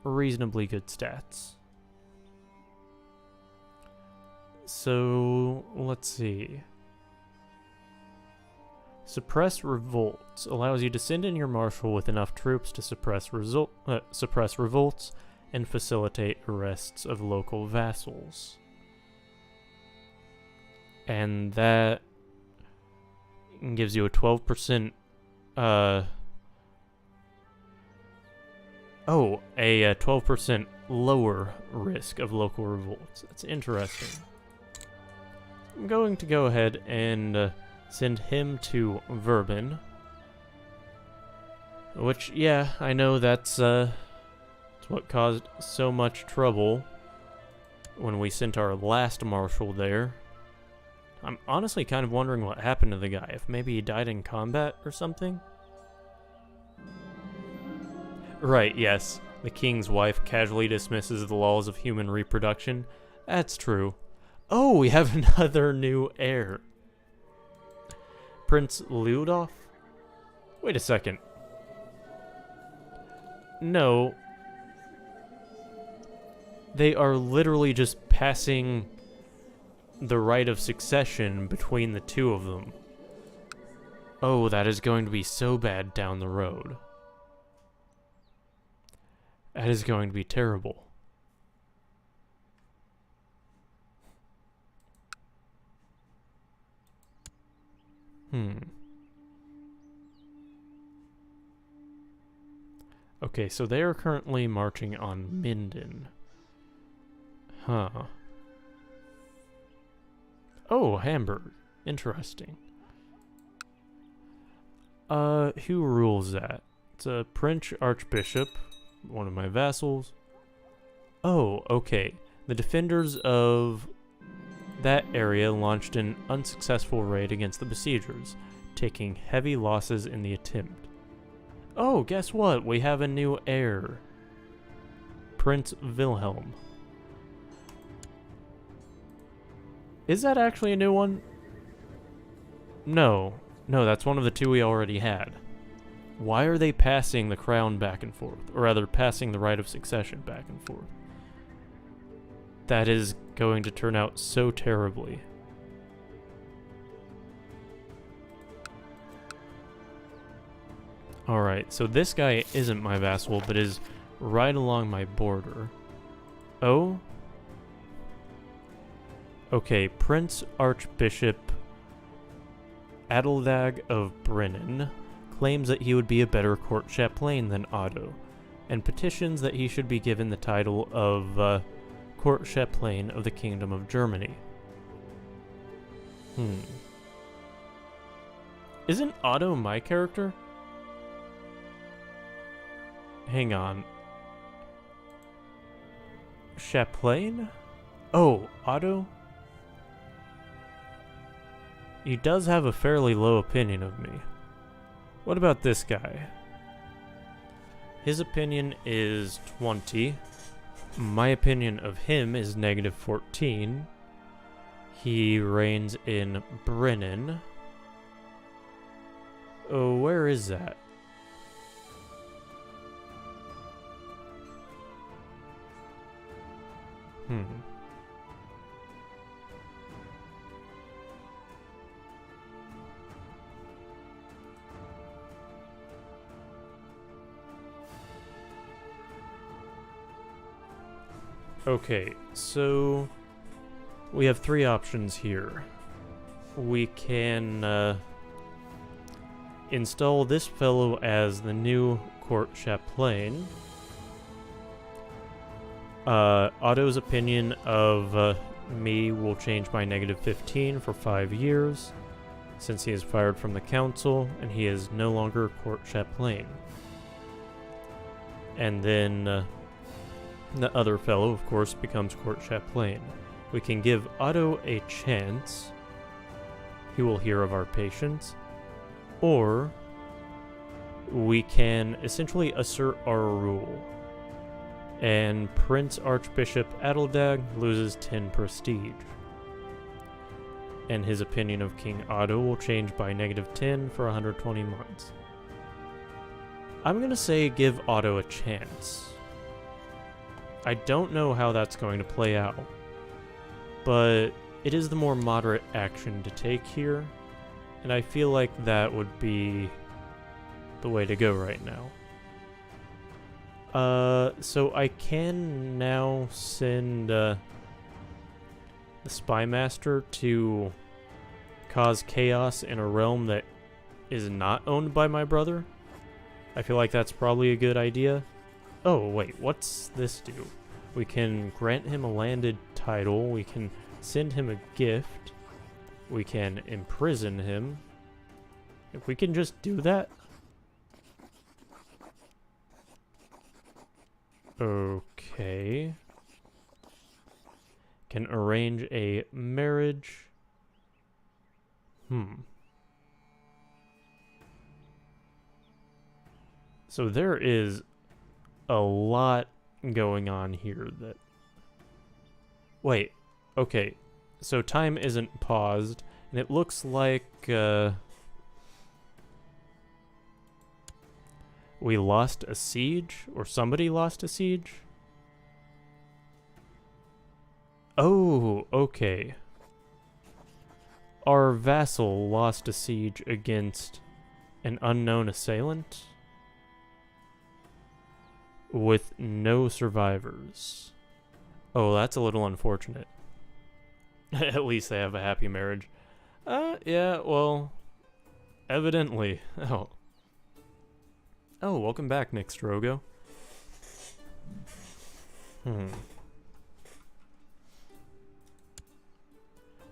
Speaker 1: reasonably good stats. So, let's see. Suppress revolts allows you to send in your marshal with enough troops to suppress revolts and facilitate arrests of local vassals. And that gives you a 12% a 12% lower risk of local revolts. That's interesting. I'm going to go ahead and send him to Verbin. Which, yeah, I know that's what caused so much trouble when we sent our last marshal there. I'm honestly kind of wondering what happened to the guy. If maybe he died in combat or something? Right, yes. The king's wife casually dismisses the laws of human reproduction. That's true. Oh, we have another new heir. Prince Ludolf? Wait a second. No. They are literally just passing the right of succession between the two of them. Oh, that is going to be so bad down the road. That is going to be terrible. Okay, so they are currently marching on Minden. Huh. Oh, Hamburg. Interesting. Who rules that? It's a Prince Archbishop, one of my vassals. Oh, okay. The defenders of that area launched an unsuccessful raid against the besiegers, taking heavy losses in the attempt. Oh, guess what? We have a new heir. Prince Wilhelm. Is that actually a new one? No. No, that's one of the two we already had. Why are they passing the crown back and forth? Or rather, passing the right of succession back and forth? That is going to turn out so terribly. Alright, so this guy isn't my vassal, but is right along my border. Oh? Okay, Prince Archbishop Adeldag of Brennan claims that he would be a better court chaplain than Otto, and petitions that he should be given the title of court chaplain of the Kingdom of Germany. Isn't Otto my character? Hang on. Chaplain? Oh, Otto? He does have a fairly low opinion of me. What about this guy? His opinion is 20. My opinion of him is negative 14. He reigns in Brennan. Oh, where is that? Okay, so we have three options here. we can install this fellow as the new court chaplain. Otto's opinion of me will change by -15 for 5 years, since he is fired from the council and he is no longer court chaplain. And then the other fellow, of course, becomes court chaplain. We can give Otto a chance. He will hear of our patience. Or we can essentially assert our rule. And Prince Archbishop Adeldag loses 10 prestige. And his opinion of King Otto will change by -10 for 120 months. I'm gonna say give Otto a chance. I don't know how that's going to play out, but it is the more moderate action to take here, and I feel like that would be the way to go right now. So I can now send the Spymaster to cause chaos in a realm that is not owned by my brother. I feel like that's probably a good idea. Oh, wait, what's this do? We can grant him a landed title, we can send him a gift, we can imprison him. If we can just do that. Okay. Can arrange a marriage. So there is a lot going on here that... Wait, okay. So time isn't paused, and it looks like, we lost a siege? Or somebody lost a siege? Oh, okay. Our vassal lost a siege against an unknown assailant with no survivors. Oh, that's a little unfortunate. At least they have a happy marriage. Yeah, well, evidently. Oh, welcome back, Nick Strogo.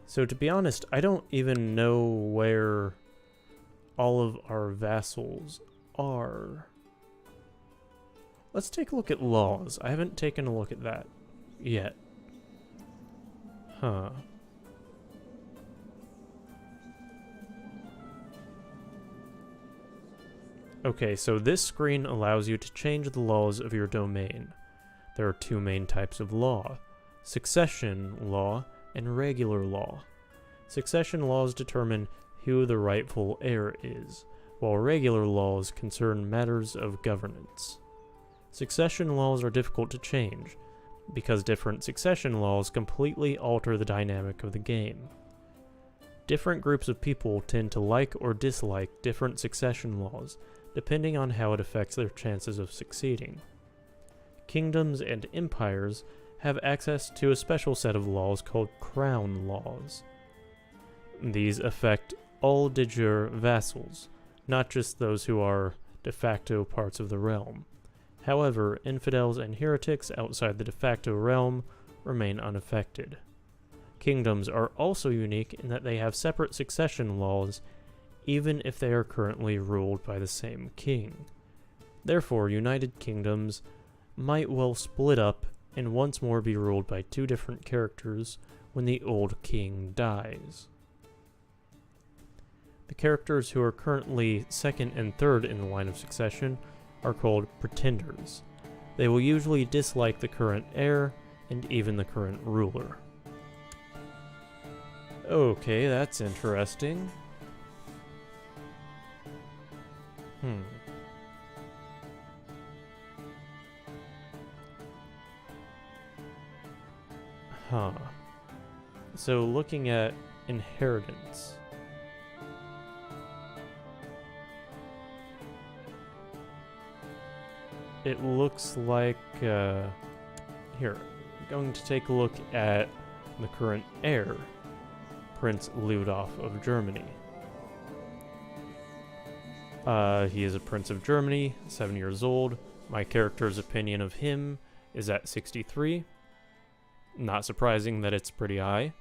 Speaker 1: So to be honest, I don't even know where all of our vassals are. Let's take a look at laws. I haven't taken a look at that yet. Huh. Okay, so this screen allows you to change the laws of your domain. There are two main types of law: succession law and regular law. Succession laws determine who the rightful heir is, while regular laws concern matters of governance. Succession laws are difficult to change, because different succession laws completely alter the dynamic of the game. Different groups of people tend to like or dislike different succession laws, depending on how it affects their chances of succeeding. Kingdoms and empires have access to a special set of laws called crown laws. These affect all de jure vassals, not just those who are de facto parts of the realm. However, infidels and heretics outside the de facto realm remain unaffected. Kingdoms are also unique in that they have separate succession laws, even if they are currently ruled by the same king. Therefore, United Kingdoms might well split up and once more be ruled by two different characters when the old king dies. The characters who are currently second and third in the line of succession are called pretenders. They will usually dislike the current heir and even the current ruler. Okay, that's interesting. So looking at inheritance. It looks like, here, I'm going to take a look at the current heir. Prince Ludolf of Germany. He is a Prince of Germany, 7 years old. My character's opinion of him is at 63. Not surprising that it's pretty high.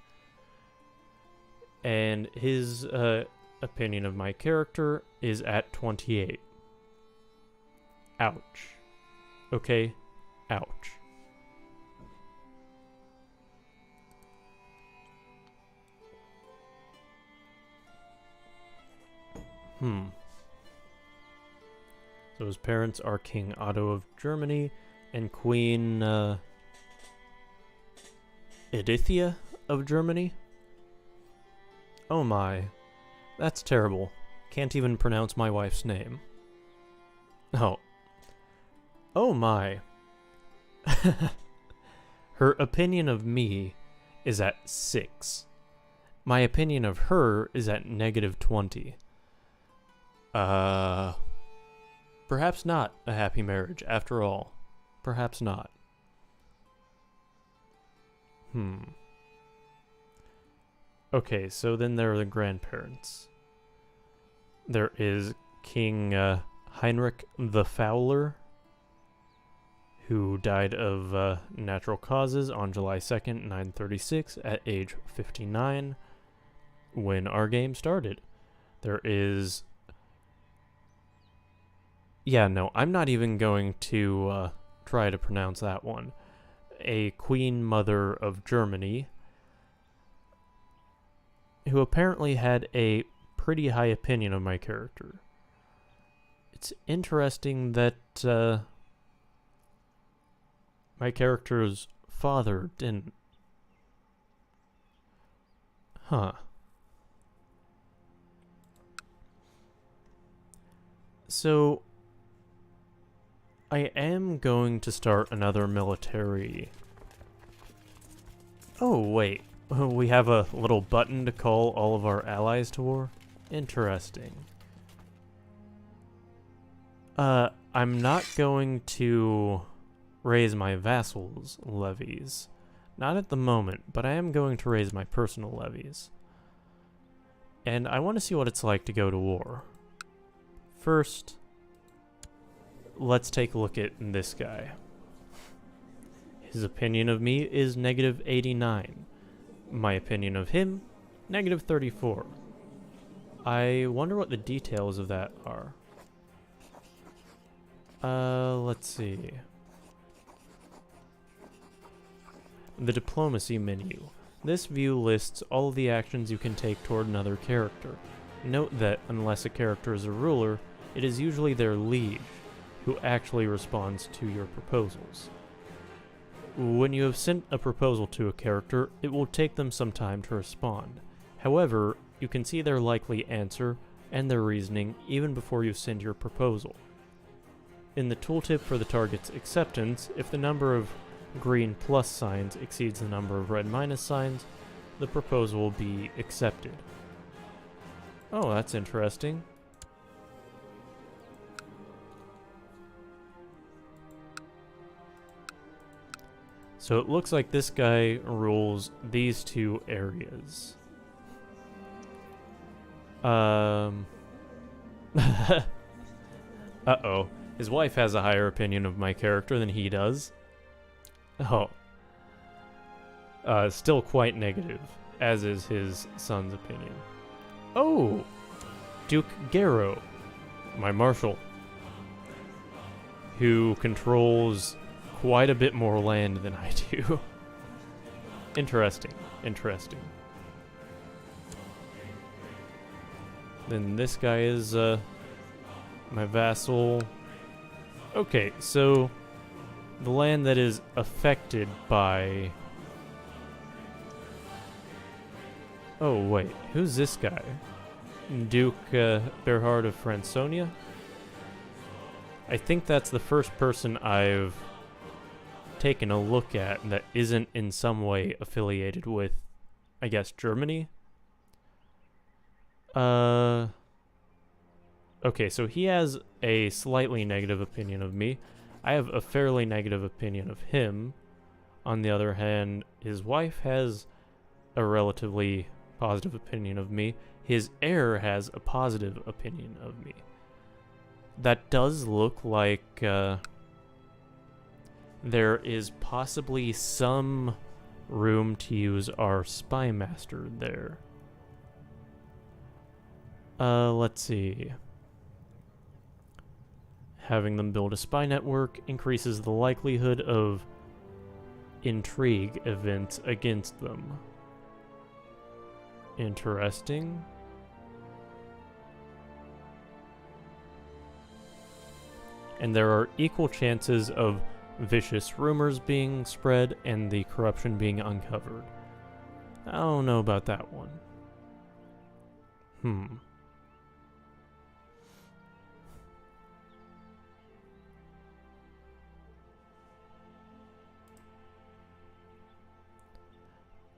Speaker 1: And his opinion of my character is at 28. Ouch. Okay? Ouch. So his parents are King Otto of Germany and Queen Edithia of Germany. Oh my. That's terrible. Can't even pronounce my wife's name. Oh. Oh my. Her opinion of me is at 6. My opinion of her is at -20. Perhaps not a happy marriage after all. Perhaps not. Okay, so then there are the grandparents. There is King Heinrich the Fowler, who died of natural causes on July 2nd, 936, at age 59, when our game started. There is... Yeah, no, I'm not even going to try to pronounce that one. A Queen Mother of Germany, who apparently had a pretty high opinion of my character. It's interesting that my character's father didn't. Huh. So, I am going to start another military. Oh, wait. We have a little button to call all of our allies to war? Interesting. I'm not going to raise my vassals' levies. Not at the moment, but I am going to raise my personal levies. And I want to see what it's like to go to war. First, let's take a look at this guy. His opinion of me is -89. My opinion of him, -34. I wonder what the details of that are. Let's see. The diplomacy menu. This view lists all of the actions you can take toward another character. Note that unless a character is a ruler, it is usually their liege who actually responds to your proposals. When you have sent a proposal to a character, it will take them some time to respond. However, you can see their likely answer and their reasoning even before you send your proposal. In the tooltip for the target's acceptance, if the number of green plus signs exceeds the number of red minus signs, the proposal will be accepted. Oh, that's interesting. So it looks like this guy rules these two areas. Uh-oh. His wife has a higher opinion of my character than he does. Oh. Still quite negative, as is his son's opinion. Oh! Duke Gero, my marshal, who controls quite a bit more land than I do. Interesting, interesting. Then this guy is, my vassal. Okay, so the land that is affected by... Oh, wait, who's this guy? Duke Berhard of Franconia? I think that's the first person I've taken a look at that isn't in some way affiliated with, I guess, Germany? Okay, so he has a slightly negative opinion of me. I have a fairly negative opinion of him. On the other hand, his wife has a relatively positive opinion of me. His heir has a positive opinion of me. That does look like there is possibly some room to use our Spymaster there. Let's see. Having them build a spy network increases the likelihood of intrigue events against them. Interesting. And there are equal chances of vicious rumors being spread and the corruption being uncovered. I don't know about that one.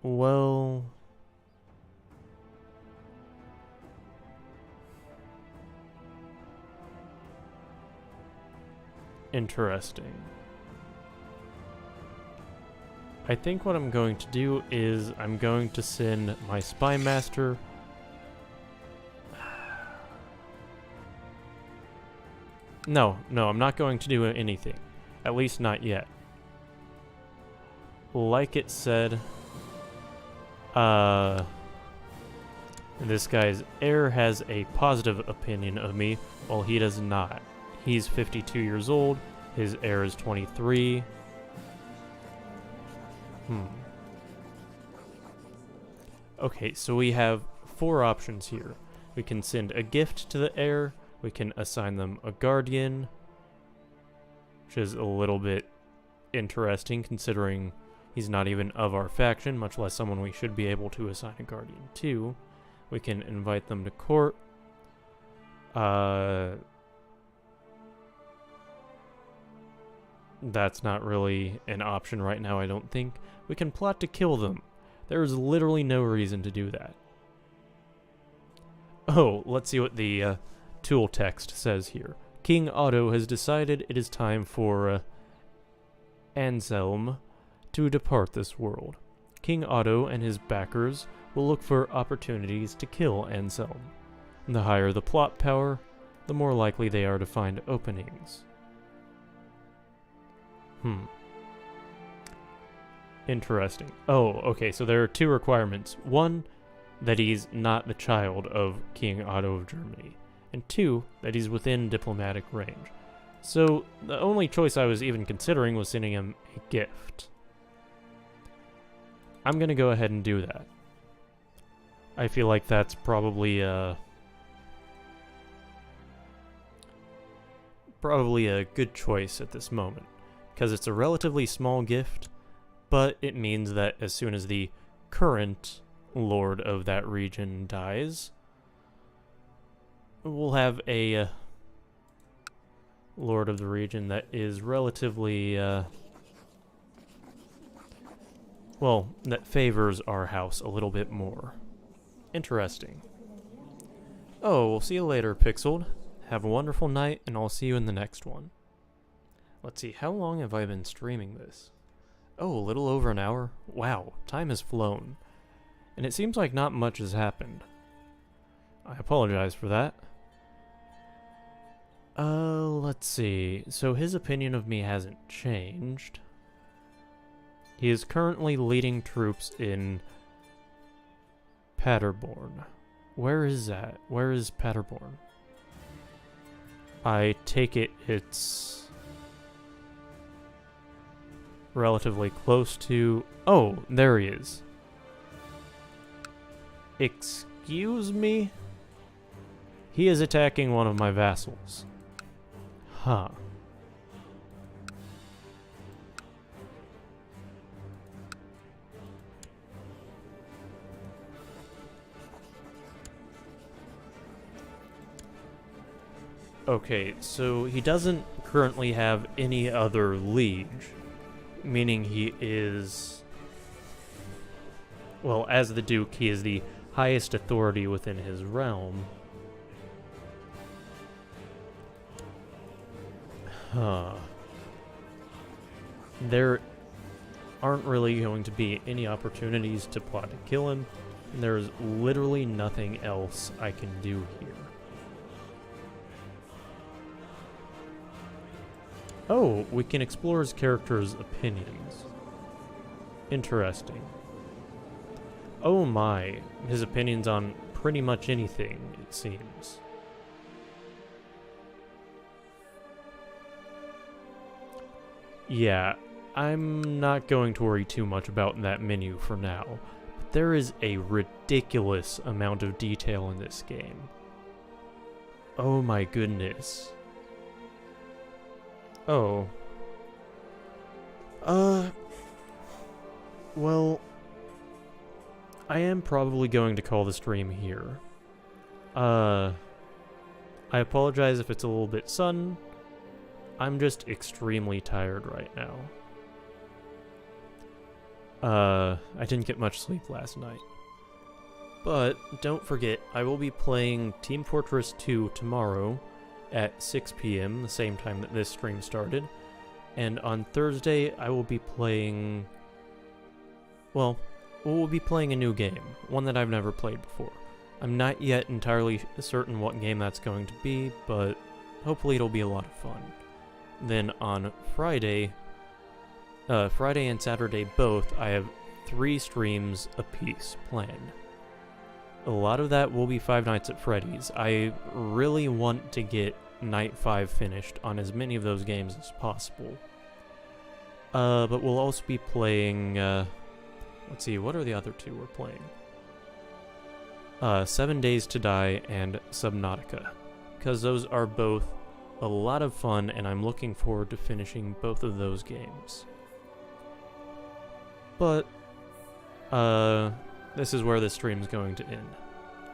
Speaker 1: Well, interesting. I think what I'm going to do is I'm going to send my Spymaster. No, I'm not going to do anything. At least not yet. Like it said, this guy's heir has a positive opinion of me, while he does not. He's 52 years old, his heir is 23. Okay, so we have 4 options here. We can send a gift to the heir, we can assign them a guardian, which is a little bit interesting considering he's not even of our faction, much less someone we should be able to assign a guardian to. We can invite them to court. That's not really an option right now, I don't think. We can plot to kill them. There is literally no reason to do that. Oh, let's see what the tool text says here. King Otto has decided it is time for Anselm to depart this world. King Otto and his backers will look for opportunities to kill Anselm. The higher the plot power, the more likely they are to find openings. Interesting. Oh, okay, so there are 2 requirements. 1, that he's not the child of King Otto of Germany. And 2, that he's within diplomatic range. So the only choice I was even considering was sending him a gift. I'm gonna go ahead and do that. I feel like that's probably a good choice at this moment, because it's a relatively small gift, but it means that as soon as the current lord of that region dies, we'll have a lord of the region that is relatively, well, that favors our house a little bit more. Interesting. Oh, we'll see you later, Pixeled. Have a wonderful night, and I'll see you in the next one. Let's see, how long have I been streaming this? Oh, a little over an hour? Wow, time has flown. And it seems like not much has happened. I apologize for that. Let's see. So his opinion of me hasn't changed. He is currently leading troops in Paderborn. Where is that? Where is Paderborn? I take it it's relatively close to... Oh, there he is. Excuse me? He is attacking one of my vassals. Huh. Okay, so he doesn't currently have any other liege, meaning he is... Well, as the Duke, he is the highest authority within his realm. Huh. There aren't really going to be any opportunities to plot to kill him, And there's literally nothing else I can do here. Oh, we can explore his character's opinions. Interesting. Oh my, his opinions on pretty much anything, it seems. Yeah, I'm not going to worry too much about that menu for now, but there is a ridiculous amount of detail in this game. Oh my goodness. Oh. Well, I am probably going to call the stream here. I apologize if it's a little bit sudden. I'm just extremely tired right now. I didn't get much sleep last night. But don't forget, I will be playing Team Fortress 2 tomorrow at 6 p.m., the same time that this stream started. And on Thursday, I will be playing... Well, we'll be playing a new game, one that I've never played before. I'm not yet entirely certain what game that's going to be, but hopefully it'll be a lot of fun. Then on Friday and Saturday both, I have 3 streams apiece planned. A lot of that will be Five Nights at Freddy's. I really want to get Night 5 finished on as many of those games as possible. But we'll also be playing, let's see, what are the other 2 we're playing? 7 Days to Die and Subnautica, because those are both a lot of fun, and I'm looking forward to finishing both of those games. But, this is where this stream is going to end.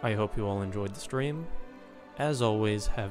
Speaker 1: I hope you all enjoyed the stream. As always, have